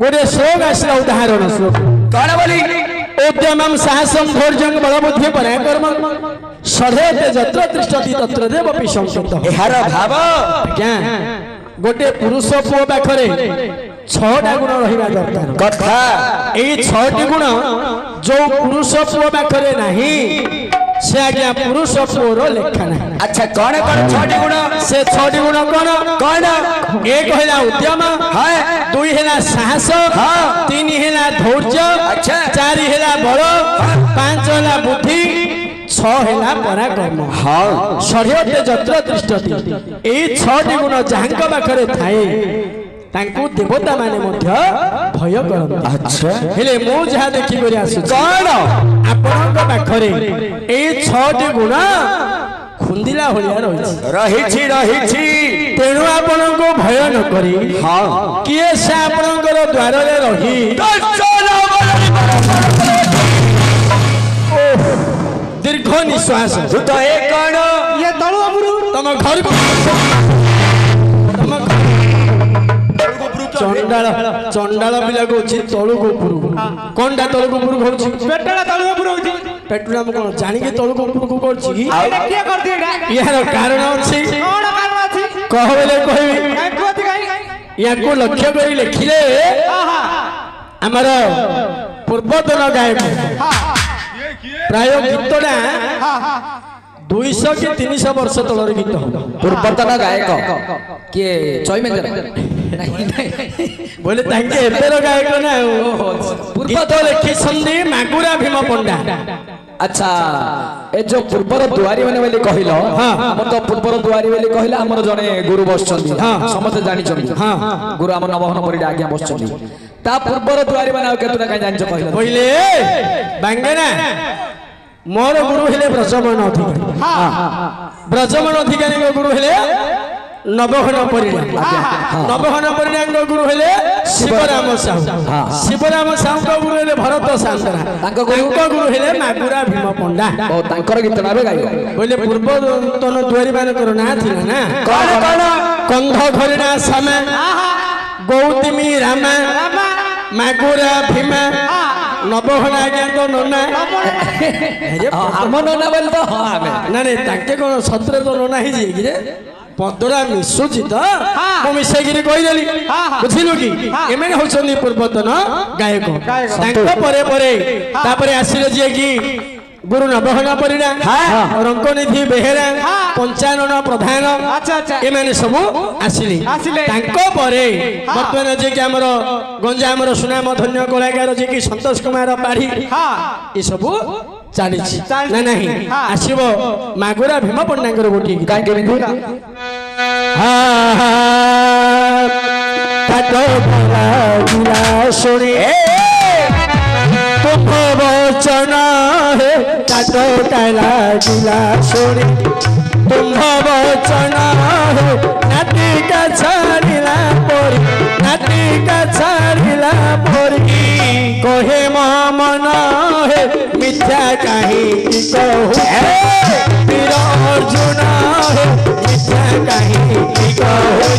गोटे श्लोक आसला उदाहरण श्लोक कौन बोली उद्यमं साहसं धैर्यं बलबुद्धि पराक्रम सधेते जत्र तिष्ठति तत्र देवपि संसिद्धः एहार भाव क्या गोटे पुरुष पुओ पाखरे 6टा गुण रहिबा दरकार कथा एई 6टी गुण जो पुरुष पुओ पाखरे नाही से आज्ञा पुरुष पुओर लेखा नाही। अच्छा कौन कौन 6टी गुण से 6टी गुण कौन कौन एक हैला उद्यम हां 2 हैला साहस हां 3 हैला धैर्य अच्छा 4 हैला बल 5 हैला बुद्धि 6 हैला पराक्रम हां शरीरते जत्र तिष्ठति एई 6टी गुण जांक पाखरे थाए तांकू देवता माने मध्य भय करन। अच्छा हेले मो जहा देखि करि आसु कौन आपनक पाखरे एई 6टी गुण खुंदिला होलिया रहिछि रहिछि तेणु आपनक भय न करी हां किए से आपनकर द्वार रे रही दीर्घ निश्वास तू तो एक कौन ये तळु अपुरु तम घर को चंडाल चंडाल पिला को छि तळु को पुरु कोनडा तळु को पुरु होछि पेटला तळु को पुरु होछि पेटुला म कोन जानि के तळु को पुरु को करछि की एटा के कर दिएगा यार कारण अछि कोन कारण अछि कहबेले कहबी काई कोथि काई या को लक्ष्य करी लिखिले आहा हमर पूर्वतन गायक प्राय गीतटा 200 कि 300 वर्ष तलर गीत पूर्वतन गायक किए चैमेंजर बोले ताके एतेर गायक ना गीत लिखि संदे मागुरा भीम पंडा। अच्छा ए जो पूर्वर दुआरी माने बोली कहिलो हमर तो पूर्वर दुआरी बोली कहिला हमर जने गुरु बसचंदी समस्त जानि चंदी गुरु हमर नवहन परिडा आज्ञा बसचंदी ता पूर्वर दुआरी माने केतुना काई जानि कहिला पहिले बांगेना मोर गुरु हेले ब्रजमन अधिकारी ब्रजमन अधिकारी गुरु हेले नवहन परिडा नवहन परिडा गुरु हेले शिवराम साहू शिवराम साहू को गुरु हेले भरत सान्तरा तांको गुरु हेले मागुरा भीम पंडा ओ तांकर गीत नाबे गाइबो बोले पूर्वतन दुआरी मान कर ना थिला ना कोन कोन कंध घरिणा समे गौतमी रामा मागुरा भीमा नवहना ज्ञान तो नोना हम नोना बोल तो हां हमें ना नहीं ताके कोन सत्र तो नोना ही जे कि रे पदरा मिसुची तो मो मिसे गिरी कहि देली बुझिलु की एमेन होछनी पूर्वतन गायक तांको परे परे तापरे आसीले जे की गुरु नवहना परिडा रंकनिधि बेहेरा पंचानन प्रधान अच्छा अच्छा एमाने सब आसिले तांको परे वर्तमान जे कि हमर गंजा हमर सुनाम धन्य कलाकार जे कि संतोष कुमार पाढ़ी ए सब चाली ना नहीं आसीबो मागुरा भीम पंडांकर गोटी काई के बिंदु काटो भला गुला सोनी तुम वचन है काटो काला गुला सोनी तुम वचन है नाटी का छाड़िला परी नाटी का छाड़िला परी कहे मन है मिथ्या कहीं कहू वीर अर्जुन है मिथ्या कहीं कहू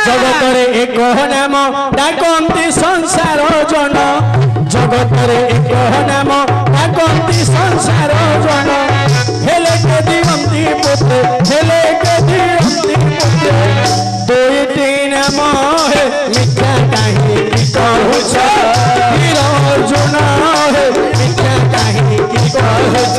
जगतरे एक नाम डाकंती ସଂସାର ଜନ ଜଗତରେ ଏକ ନାମ ଡାକନ୍ତି ସଂସାର ଜନ ହେଲେ କେ ଦିଅନ୍ତି ପୁତ୍ରେ ହେଲେ କେ ଦିଅନ୍ତି ପୁତ୍ରେ ଦୁଇଟି ନାମ ହେ ମିଥ୍ୟା କାହିଁକି କହୁଛ ବୀର ଅର୍ଜୁନ ହେ ମିଥ୍ୟା କାହିଁକି କହୁଛ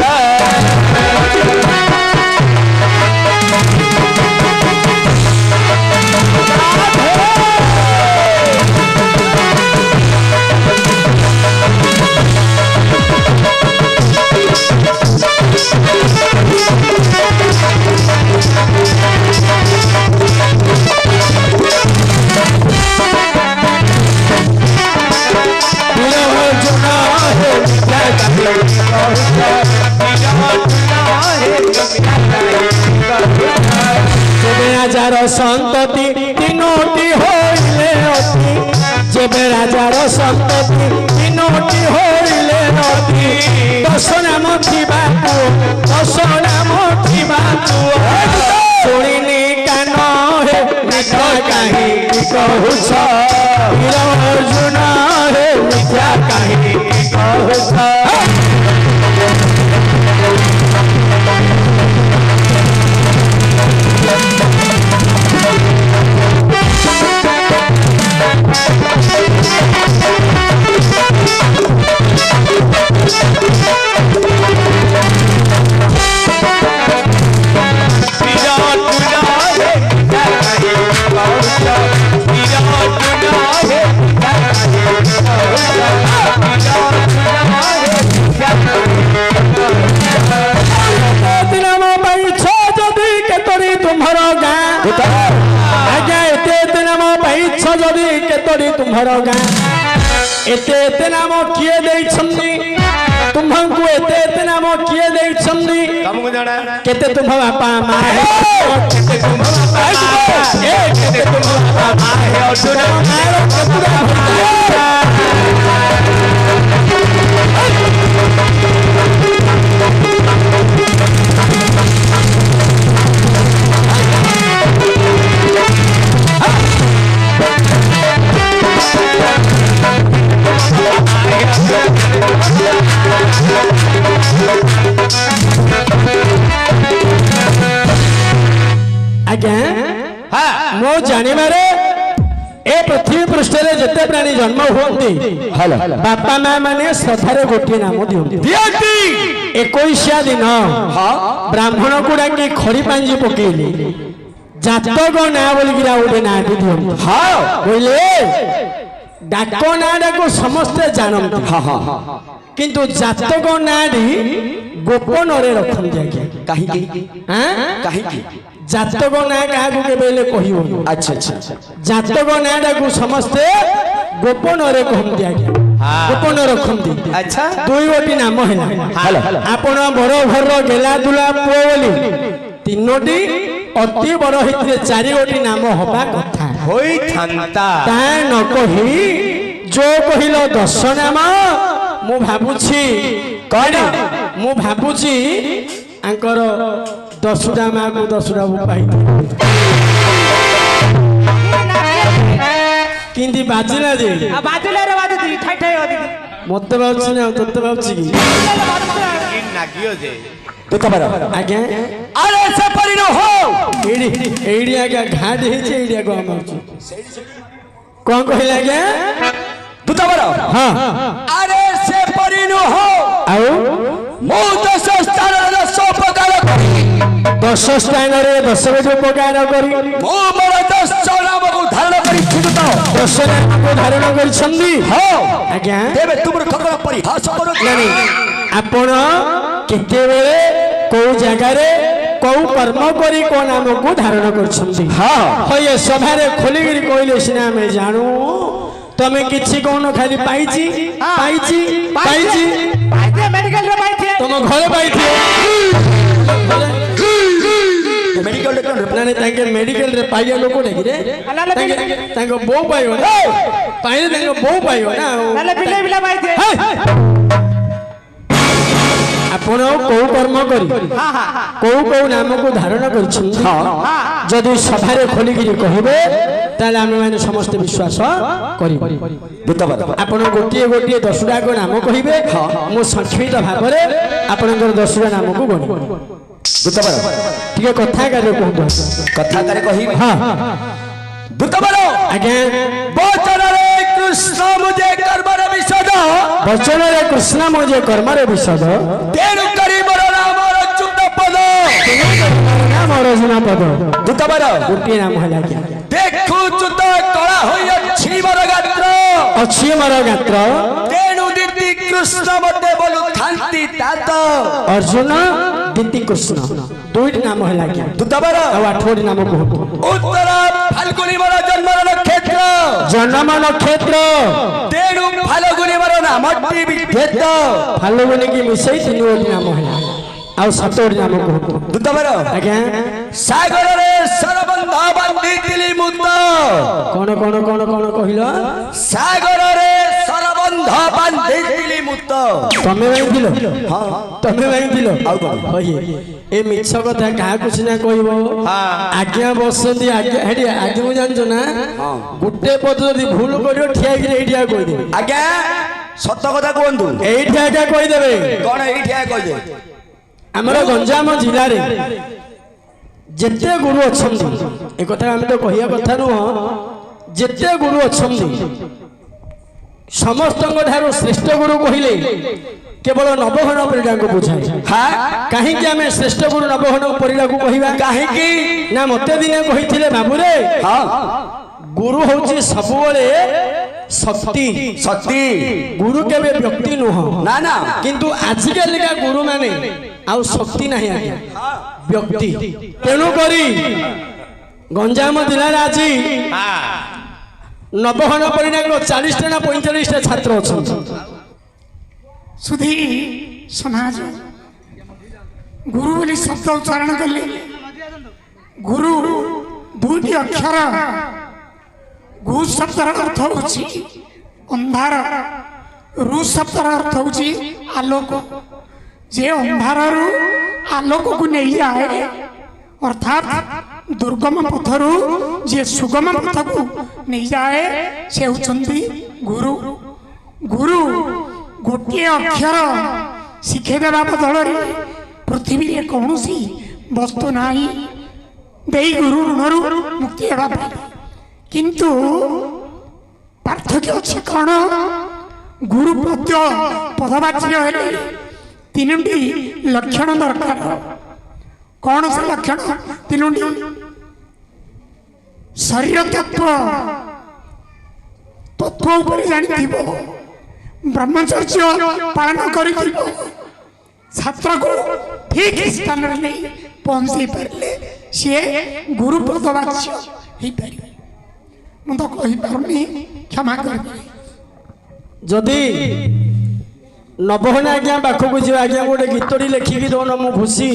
রাজার সন্ততি তিনোটি হইলে অতি যেবে রাজার সন্ততি তিনোটি হইলে অতি দশ নাম থিবা পুଅ দশ নাম থিবা পুଅ শুনিনি কান হে মিথ্যা কাহিনী কহুছ বীর অর্জুন হে মিথ্যা কাহিনী কহুছ तुम्हारा गाँ एते एते नाम किए देइछन्नी तुमको एते एते नाम किए देइछन्नी तुमको जाना केते तुम बापा माँ है केते तुम बापा है केते तुम बापा है अर्जुन आज्ञा मो जानवे ए पृथ्वी पृष्ठ जिते प्राणी जन्म होती बापा माँ मैंने श्रद्धार गोटे नाम दिखती 21 दिन ब्राह्मण को डाकी खड़ी पांजी पकेली जातक ना बोलिकी गोटे ना दिखले डाक ना को समस्ते जानते किंतु जातक ना गोपन रखती कहीं जातक ना क्या कह अच्छा जातक ना को समस्ते गोपन कहते आज्ञा गोपन रखती अच्छा दुई गोटी नाम है आपण बड़ घर गेला दुला पुओ बोली तीनोटी अति बड़ हितरे चारि गोटी नाम हवा कथा होई थांता ता न कही जो कहिलो 10 नाम मु भाबुछि कड़ी मु भाबुछि आंकर 10टा माँ को 10टा पाई किंती बाजिला जे बाजिला रे बाजती ठाई ठाई होती मते बाबुछि ना तते बाबुछि की नागियो जे तो कबर आज्ञा अरे से परिन हो एडी आज्ञा घाट हेछि एडी को हम कोन कहला आज्ञा तू कबर हां अरे से परिन हो आओ मो 10 स्थान 10 प्रकार 10 स्थान रे 10 उपकार करी मो मोर 10 नाम को धारण करी छिटु तो 10 नाम को धारण करी छंदी हो आज्ञा देबे तुमर खबर परिहास करो नहीं आपण केते बेले को जगह रे को कर्म करी को नाम को धारण कर छंदी हां होय सभा रे खोली गिरी कोइले सिना में जानू तमे किछि कोनो खाली पाइची पाइची पाइची पाइते मेडिकल रे पाइते तुम घरे पाइथि मेडिकल रे नाने ताके मेडिकल रे पाइया लोक देखि रे ताके बो पाइयो ना पाइले ताके बो पाइयो ना नाले बिले बिला पाइते आपण को कर्म करी को नाम को धारण कर जदि सभा खोलिकी कहबे ତାହେଲେ ଆମେ ମାନେ ସମସ୍ତେ ବିଶ୍ୱାସ କରିବୁ। ଦୂତବାର ଆପଣ ଗୋଟିଏ ଗୋଟିଏ 10ଟାଙ୍କ ନାମ କହିବେ, ମୁଁ ସଂକ୍ଷିପ୍ତ ଭାବରେ ଆପଣଙ୍କର 10ଟା ନାମକୁ ଗଣିବି। ଦୂତବାର ଟିକେ କଥା କାରେ କୁହନ୍ତୁ। କଥାକାରେ କହିବି। ହଁ ଦୂତବାର ଆଜ୍ଞା। ବଚନରେ କୃଷ୍ଣ ମୁଝେ କର୍ମର ବିଷଦ ବଚନରେ କୃଷ୍ଣ ମୁଝେ କର୍ମରେ ବିଷଦ ତେଣୁ କରି ମୋର ନାମ ରଚୁତ ପଦ ନାମ ରଚନା ପଦ। ଦୂତବାର ଗୋଟିଏ ନାମ ହେଲା ଆଜ୍ଞା। ଦେଖୁଛୁ ତ କଳା ହୋଇଅଛି ମୋର ଗାତ୍ର ଅଛି ମୋର ଗାତ୍ର ତେଣୁ ଦିଦି କୃଷ୍ଣ ମତେ ବୋଲୁଥାନ୍ତି ତାତ ଅର୍ଜୁନ ଦିତି କୃଷ୍ଣ ଦୁଇଟି ନାମ ହେଲା ଆଜ୍ଞା। ଦୂତବାର ଆଉ 8ଟି ନାମ କୁହନ୍ତୁ। ଉତ୍ତର ଫାଲ୍ଗୁନି ମୋର ଜନ୍ମର ନକ୍ଷତ୍ର ଜନମ ନକ୍ଷତ୍ର ତେଣୁ ଫାଲ୍ଗୁନି ମୋର ନାମଟି ବିଭେଦ ଫାଲଗୁନି କି ମିଶେଇ 3ଟି ନାମ ହେଲା। ଆଉ 7ଟି ନାମ କୁହନ୍ତୁ। ଦୂତବାର ଆଜ୍ଞା। ସାଗରରେ ସରବନ୍ଧ ବାନ୍ଧିଥିଲି ମୁତ କଣ କଣ କଣ କଣ କହିଲ? ସାଗରରେ ସରବନ୍ଧ ବାନ୍ଧିଥିଲି ମୁତ ତମେ ଭାଙ୍ଗିଥିଲ? ତମେ ଭାଙ୍ଗିଥିଲ? ଆଉ କଣ? ଏ ମିଛ କଥା କାହାକୁ ସିନା କହିବ। ଆଜ୍ଞା ବସନ୍ତି ଆଜ୍ଞା ହେଠି ଆଜ୍ଞା ଜାଣିଛ ନା ଗୋଟେ ପଦ ଯଦି ଭୁଲ କରିବ ଠିଆ ହେଇକି ଏଇଠି ଆଗ କହିଦେବେ। ଆଜ୍ଞା ସତ କଥା କୁହନ୍ତୁ ଏଇଠି ଆଜ୍ଞା କହିଦେବେ। କଣ ଏଇଠି କହିଦେ ଆମର ଗଞ୍ଜାମ ଜିଲ୍ଲାରେ ଯେତେ ଗୁରୁ ଅଛନ୍ତି, ଏକଥା ଆମେ ତ କହିବା କଥା ନୁହଁ, ଯେତେ ଗୁରୁ ଅଛନ୍ତି ସମସ୍ତଙ୍କ ଠାରୁ ଶ୍ରେଷ୍ଠ ଗୁରୁ କହିଲେ କେବଳ ନବଘନ ପରିଡ଼ାଙ୍କୁ ବୁଝାଏ। କାହିଁକି ଆମେ ଶ୍ରେଷ୍ଠ ଗୁରୁ ନବଘନ ପରିଡ଼ାକୁ କହିବା? କାହିଁକି ନା ମତେ ଦିନେ କହିଥିଲେ ବାବୁରେ ଗୁରୁ ହଉଛି ସବୁବେଳେ ଶକ୍ତି। ଶକ୍ତି ଗୁରୁ କେବେ ବ୍ୟକ୍ତି ନୁହଁ। ନା ନା କିନ୍ତୁ ଆଜିକାଲିକା ଗୁରୁ ମାନେ ଆଉ ଶକ୍ତି ନାହିଁ ଆଜ୍ଞା, ବ୍ୟକ୍ତି। ତେଣୁ କରି ଗଞ୍ଜାମ ଜିଲ୍ଲାରେ ଆଜି ନବଘନ ପରିଡ଼ାଙ୍କ 40ଟା ନା 45ଟା ଛାତ୍ର ଅଛନ୍ତି। ସୁଧୀ ସମାଜ ଗୁରୁ ବୋଲି ଶବ୍ଦ ଉଚ୍ଚାରଣ କଲେ ଗୁରୁ 2ଟି ଅକ୍ଷର। ଗୁ ଶବ୍ଦର ଅର୍ଥ ହେଉଛି ଅନ୍ଧାର, ରୁ ଶବ୍ଦର ଅର୍ଥ ହେଉଛି ଆଲୋକ। ଯେ ଅନ୍ଧାରରୁ ଆଲୋକକୁ ନେଇଯାଏ, ଅର୍ଥାତ୍ ଦୁର୍ଗମ ପଥରୁ ଯିଏ ସୁଗମ ପଥକୁ ନେଇଯାଏ ସେ ହେଉଛନ୍ତି ଗୁରୁ। ଗୁରୁ ଗୋଟିଏ ଅକ୍ଷର ଶିଖେଇଦେବା ବଦଳରେ ପୃଥିବୀରେ କୌଣସି ବସ୍ତୁ ନାହିଁ ଦେଇ ଗୁରୁ ଋଣରୁ ମୁକ୍ତି ହେବା ପାଇଁ। କିନ୍ତୁ ପାର୍ଥକ୍ୟ ଅଛି କଣ? ଗୁରୁ ପଦ୍ୟ ପଦବାଚ୍ୟ ହେଲେ 3ଟି ଲକ୍ଷଣ ଦରକାର। କଣ ସେ ଲକ୍ଷଣ 3ଟି? ଶରୀର ତତ୍ଵ ଉପରେ ଜାଣିଥିବ, ବ୍ରହ୍ମଚର୍ଯ୍ୟ ପାଳନ କରିଥିବ, ଛାତ୍ରକୁ ଠିକ ସ୍ଥାନରେ ନେଇ ପହଞ୍ଚେଇ ପାରିଲେ ସିଏ ଗୁରୁ ପଦବାଚ୍ୟ ହେଇପାରିବେ। ମୁଁ ତ କହିପାରୁନି, କ୍ଷମା କରିବି। ଯଦି ନବଘନ ଆଜ୍ଞା ପାଖକୁ ଯିବା, ଆଜ୍ଞା ଗୋଟେ ଗୀତଟି ଲେଖିକି ଦଉନ ମୁଁ ଖୁସି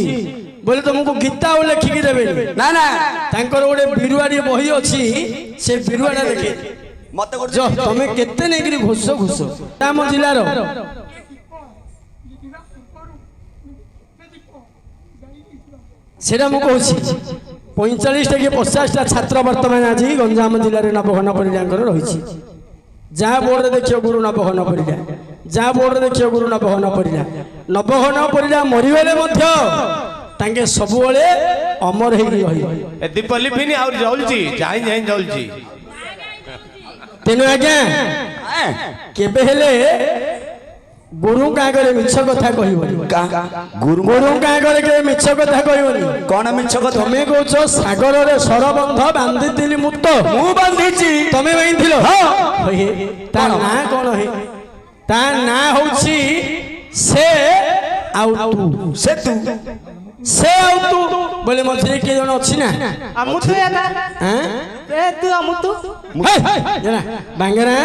ବୋଲେ ତମକୁ ଗୀତା ଆଉ ଲେଖିକି ଦେବେ ନା ନା। ତାଙ୍କର ଗୋଟେ ବିରୁଆଡି ବହି ଅଛି, ସେ ବିରୁଆଟା ଦେଖେ ମତେ ତମେ କେତେ ନେଇକିରି ଘୋଷ ଘୋଷ। ଆମ ଜିଲ୍ଲାର ସେଟା ମୁଁ କହୁଛି 45ଟା କି 50ଟା ଛାତ୍ର ବର୍ତ୍ତମାନ ଆଜି ଗଞ୍ଜାମ ଜିଲ୍ଲାରେ ନବଘନ ପରିଡ଼ାଙ୍କର ରହିଛି। ଯାହା ବୋର୍ଡରେ ଦେଖିବ ଗୁରୁ ନବଘନ ପରିଡ଼ା, ଯାହା ବୋର୍ଡରେ ଦେଖିବ ଗୁରୁ ନବଘନ ପରିଡ଼ା। ନବଘନ ପରିଡ଼ା ମରିଗଲେ ମଧ୍ୟ ତାଙ୍କେ ସବୁବେଳେ ଅମର ହେଇକି ରହିବ। ଦୀପ ଲିଭିନି ଆଉ ଜଳୁଛି, ଯାଇ ଯାଇ ଜଳୁଛି। ତେଣୁ ଆଜ୍ଞା କେବେ ହେଲେ ଗୁରୁଙ୍କ ଆଗରେ ମିଛ କଥା କହିବନି। ଗୁରୁଙ୍କ ଆଗରେ କେବେ ମିଛ କଥା କହିବନି। କଣ ମିଛ କଥା? ତମେ କହୁଛ ସାଗରରେ ସରବନ୍ଧ ବାନ୍ଧିଥିଲି ମୁତ, ମୁଁ ବାନ୍ଧିଛି, ତମେ ବାନ୍ଧିଥିଲ। ତା ନାଁ କଣ? ତା ନାଁ ହଉଛି ସେ ଆଉ ତୁ। ସେ ତୁ ସେ ଆଉ ତୁ ବୋଲେ ମଝିରେ କିଏ ଜଣ ଅଛି ନା? ବାଙ୍ଗେରା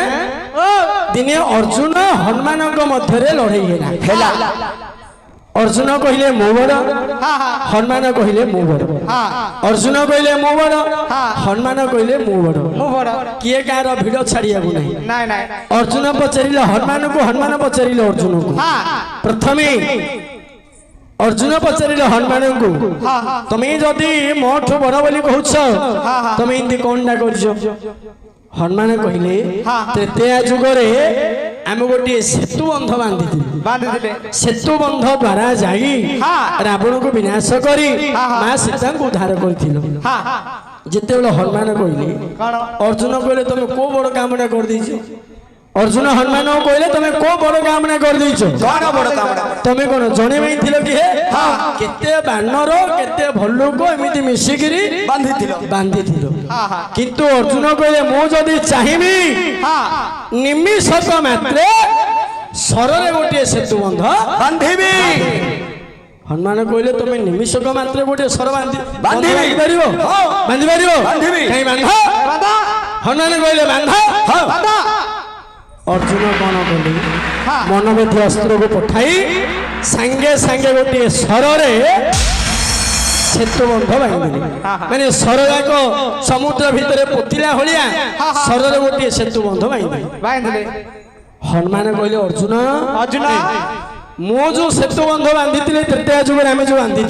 ଦିନେ ଅର୍ଜୁନ ହନୁମାନଙ୍କ ମଧ୍ୟରେ ଲଢେଇ ହେଲା। ଅର୍ଜୁନ କହିଲେ ମୁଁ ବଡ, ହନୁମାନ କହିଲେ ମୁଁ ବଡ। ଅର୍ଜୁନ କହିଲେ ମୁଁ ବଡ, ହନୁମାନ କହିଲେ ମୁଁ ବଡ। କିଏ କାହାର ଭିଡ ଛାଡିବାକୁ ନାହିଁ। ଅର୍ଜୁନ ପଚାରିଲେ ହନୁମାନଙ୍କୁ, ହନୁମାନ ପଚାରିଲେ ଅର୍ଜୁନକୁ। ପ୍ରଥମେ अर्जुन पचारे हनुमान को तुम्हें जदि मोठू बड़ बोली कहूछ तुम्हें इनती कौन ना कर हनुमान कहले तृतीय जुगरे आम गोटे सेतु बंध बांधी सेतु बंध द्वारा जाई रावण को विनाश करी मां सीता को उद्धार कर जिते हनुमान कहले अर्जुन कहले तुम को बड़ काम कर दीजिए अर्जुन हनुमान कहले तुम को बड़ काम कर तुम कौन जने कि केते बानर केते भल्लुक एमती मिसिकी बांधी किंतु अर्जुन कहले मु जदि चाहिबी निमिषक मात्रे सररे गोटे सेतु बंध बांधीबी हनुमान कहले तुम निमिषक मात्रे गोटे सर बांधी हनुमान कहले बांध अर्जुन कौन कले मनोवेदी अस्त्र को पठाई सांगे सांगे गोटे सर सेतु बंध बांधि माने सर जाक समुद्र भितर पोतिला भलिया सर गोटे सेतु बंध बांधि हनुमान कहले अर्जुन मो जो सेतु बंध बांधी तृतीय जुगे आम जो बांधी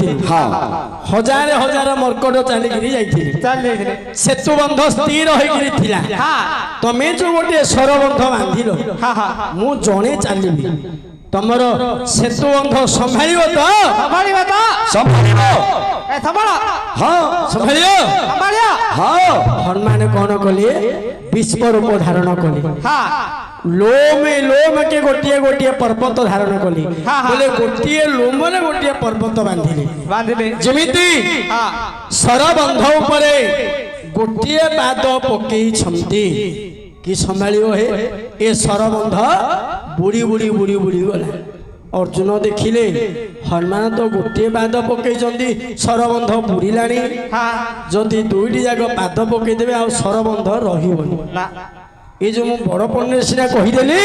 हजार हजार मर्कट चलिकी सेतु बंध स्थिर होता तमें जो गोटे सर बंध बांधिल मु जड़े चलि तमर सेतु बंध संभाल हनुमान कौन कले विश्व रूप धारण कले लोम के गोटे गोटे पर्वत धारण कले बोले गोटे लोम गोटे पर्वत बांधिले जमिति सरबंध उपरे गोटे पाद पकई कि संभालियो हे ए सरबंध बुड़ी बुड़ी बुड़ी बुड़ी गला अर्जुन देखिले हनुमान तो गोटे पाद पकई सरबंध बुड़िलानी जदि दुईटी जाक पाद पकईदेवे आ सरबंध रही ये जो मु बड़ पन्ने सीना कहीदेली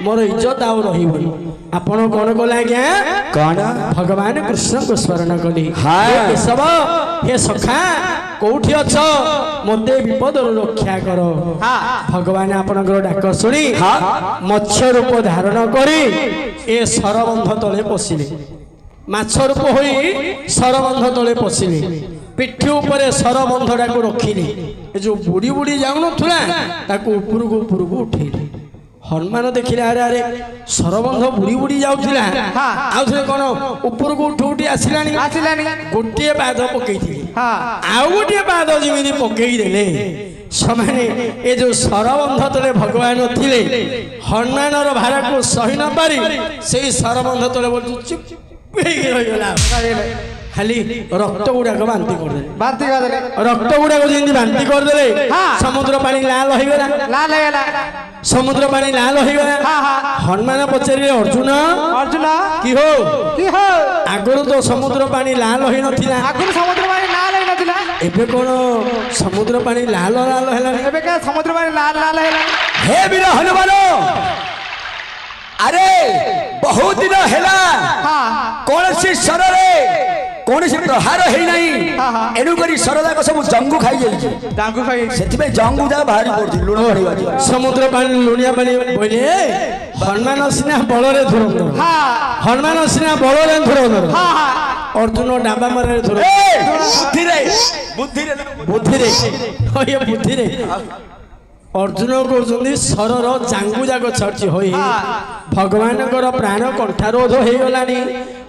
मोर इज्जत आउ रही आपण कौन कले आज्ञा कौन भगवान कृष्ण को स्मरण कली सब हे सखा कौठी अछ मते विपद रक्षा कर भगवान आपनकर डाक सुनी मत्स्य रूप धारण करी ए सरबंध तले पशिले माछ रूप होई सरबंध तले पशिले पिठी उपरे सरबंधटा को रखिले जो बुड़ी बुड़ी जाऊन उपरକୁ उठेले हनुमान देखिले अरे अरे सरबंध बुड़ी बुड़ी जाउथिला आउथले कोन उपरକୁ उठी आसिलानी गोटे पाद पकईथि आउ गोटे पाद जिमिति पकई देले समाने ए जो सरबंध तले भगवान थिले हनुमानर भार को सही न पारी सेही सरबंध तले बोल चुप रही गला खाली रक्त गुड़ाक बांति करदे रक्त गुड़ाक जमी बांति करदे समुद्र पानी लाल होगला समुद्र पानी लाल होगला हनुमान पचारे अर्जुन कि हो आगुरी तो समुद्र पानी लाल हो नथिला समुद्र पानी लाल हो नथिला एबे कोन समुद्र पानी लाल लाल हैला एबे का समुद्र पानी लाल लाल हैला हे वीर हनुमान अरे बहुत दिन हैला कौन सी सररे कौन सी प्रहार है नहीं एनु करी सरदाक सब जंगु खाई जाई जंगु खाई सेति में जंगु जा भारी पड़थि लुण पड़िबा समुद्र पानी लुणिया पानी बोले हनुमान सिना बलरे धुरंधर हनुमान सिना बलरे धुरंधर अर्जुन डाबा मारे धुर बुद्धि रे बुद्धि रे अर्जुन कहते सरर जांगु जाक छर्ची हो भगवान प्राण कंठारोध हो गलानी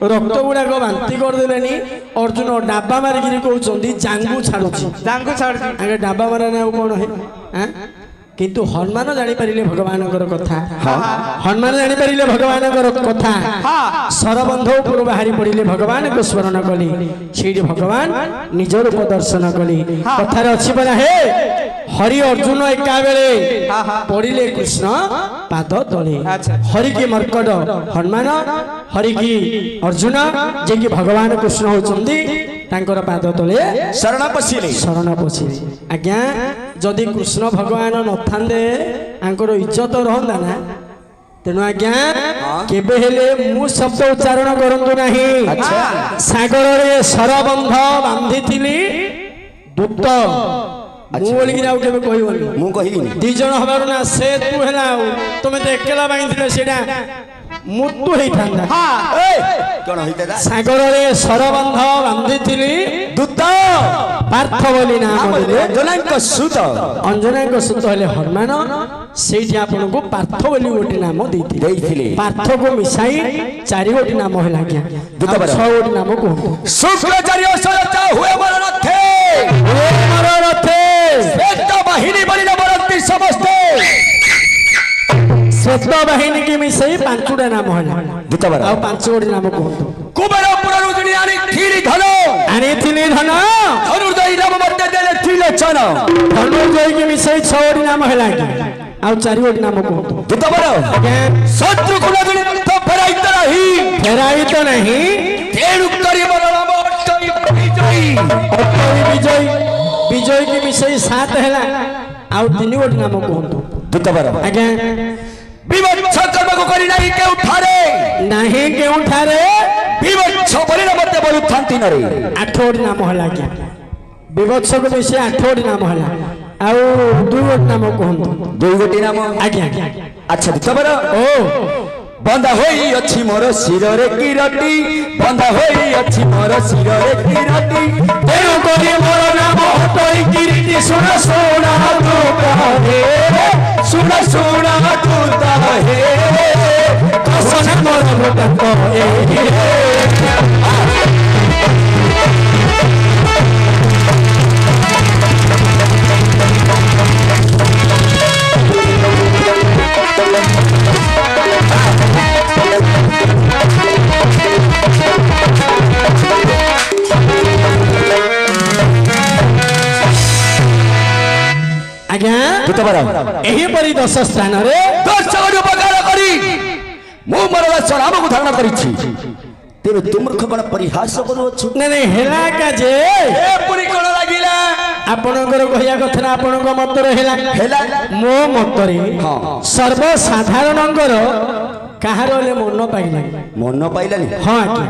रक्त गुड़ाक बांति करदेले अर्जुन डाबा मारिकी कहते जांगु छाड़ुची डाबा मारा कौन है किंतु हनुमान जानीपारे भगवान कथा हनुमान जानीपारे भगवान कथा सरबंध उपर बाहरी पड़े भगवान को स्मरण कली से भगवान निज रूप दर्शन कली कथार अच्छी बना हे हरि अर्जुन एका बेले पड़े कृष्ण पाद तले हरि की मर्कट हनुमान हरि की अर्जुन जे कि भगवान कृष्ण होचंदी तांकर पाद तले शरण पशिले आज्ञा जदि कृष्ण भगवान नथांदे आंकर इज्जत रहंदा ना तेणु आज्ञा केबे हेले मु शब्द उच्चारण करंतु नाही सागर रे सरबंध बांधिथिली दुप्त मु बोली कि आउ केबे कहिबोनी मु कहिनी दी जण हबार ना से तू हेला तुमे तो एकला बांधिले सेडा ମୃତ୍ୟୁ ହେଇଥାନ୍ତା କଣ ହେଇଥିଲା ସାଗରରେ ସରବନ୍ଧ ବାନ୍ଧିଥିଲି ଦୂତ ପାର୍ଥ ବୋଲି ନାମ ଦେଲେ ଅଞ୍ଜନାଙ୍କ ସୁତ ଅଞ୍ଜନାଙ୍କ ସୂତ ହେଲେ ହନୁମାନ ସେଇଠି ଆପଣଙ୍କୁ ପାର୍ଥ ବୋଲି ଗୋଟେ ନାମ ଦେଇଥିଲେ ଦେଇଥିଲେ ପାର୍ଥକୁ ମିଶାଇ 4 ଗୋଟି ନାମ ହେଲା ଆଜ୍ଞା ଦୁଃଖ 6 ଗୋଟି ନାମ କୁହନ୍ତୁ ଶୁକ୍ରାଚାର୍ଯ୍ୟ ସରଚା ହୁଏ ମୋର ରଥେ ମୋର ରଥେ ଶ୍ରେଷ୍ଠ ବାହିନୀ ବଳି ନବରନ୍ତି ସମସ୍ତେ ଶ୍ରେଷ୍ଠ ବାହିନୀ କି ମିଶାଇ 5ଟା ନାମ ହେଲା ଦୂତବାର ଆଉ 5 ଗୋଟି ନାମ କୁହନ୍ତୁ କୁବେରପୁରରୁ ଜଣେ ଆଣିଥିଲି ଧନ ଆଣିଥିଲି ଧନ ଧନୁର୍ଦ୍ଧଇ ନାମ ମୋତେ ଦେଲେ ତ୍ରିଲୋଚନ ଧନୁର୍ଜୟୀ ମିଶାଇ 6 ଗୋଟି ନାମ ହେଲା ଆଜ୍ଞା ଆଉ 4 ଗୋଟି ନାମ କୁହନ୍ତୁ ଦୂତବାର ଶତ୍ରୁକୁ ଜଣେ ଫେରାଇ ତ ନାହିଁ ଫେରାଇ ତ ନାହିଁ ତେଣୁ କରି ମୋର ନାମ ଅଟଇ ବିଜୟୀ ବିଜୟ ବିଜୟ କି ମିଶାଇ 7 ହେଲା ଆଉ 3 ଗୋଟି ନାମ କୁହନ୍ତୁ ଦୂତବାର ଆଜ୍ଞା ବିଭତ୍ସ କର୍ମକୁ କରି ନାହିଁ କେଉଁଠାରେ ନାହିଁ କେଉଁଠାରେ ବିଭତ୍ସ ବଳି ମୋତେ ବଳୁଥାନ୍ତି ନରେ 8 ଗୋଟି ନାମ ହେଲା ଆଜ୍ଞା ବିଭତ୍ସକୁ ମିଶାଇ 8 ଗୋଟି ନାମ ହେଲା ଆଉ 2 ଗୋଟି ନାମ କୁହନ୍ତୁ 2 ଗୋଟି ନାମ ଆଜ୍ଞା ଆଚ୍ଛା ଦୂତବାର ଓ ବନ୍ଧା ହୋଇଅଛି ମୋର ଶିରରେ କିରଟି ବନ୍ଧା ହୋଇଅଛି ମୋର ଶିରରେ କିରଟି ତେଣୁ କରି ମୋର ନାମ ହଟଇ କିରୀଟି ଶୁଣ ଶୁଣ ତୁ କହେ ଶୁଣ ଶୁଣ ତୁ ହେ କସନା ମୋର ଭୋଟକ ଆଜ୍ଞା ଦୂତବାର ଏହିପରି 10 ସ୍ଥାନରେ ଦର୍ଶକ ଉପକାର କରି ମୁଁ ମୋର ନାମକୁ ଧାରଣ କରିଛି ତେବେ ତୁମୂର୍ଖ କଣ ପରିହାସ କରୁଅଛୁ ନାଇଁ ହେଲା କା ଯେ ଏପରି କଣ ଲାଗିଲା ଆପଣଙ୍କର କହିବା କଥା ନା ଆପଣଙ୍କ ମତରେ ହେଲା ହେଲା ମୋ ମତରେ ସର୍ବସାଧାରଣଙ୍କର କାହାର ହେଲେ ମନ ପାଇଲାନି ମନ ପାଇଲାନି ହଁ ଆଜ୍ଞା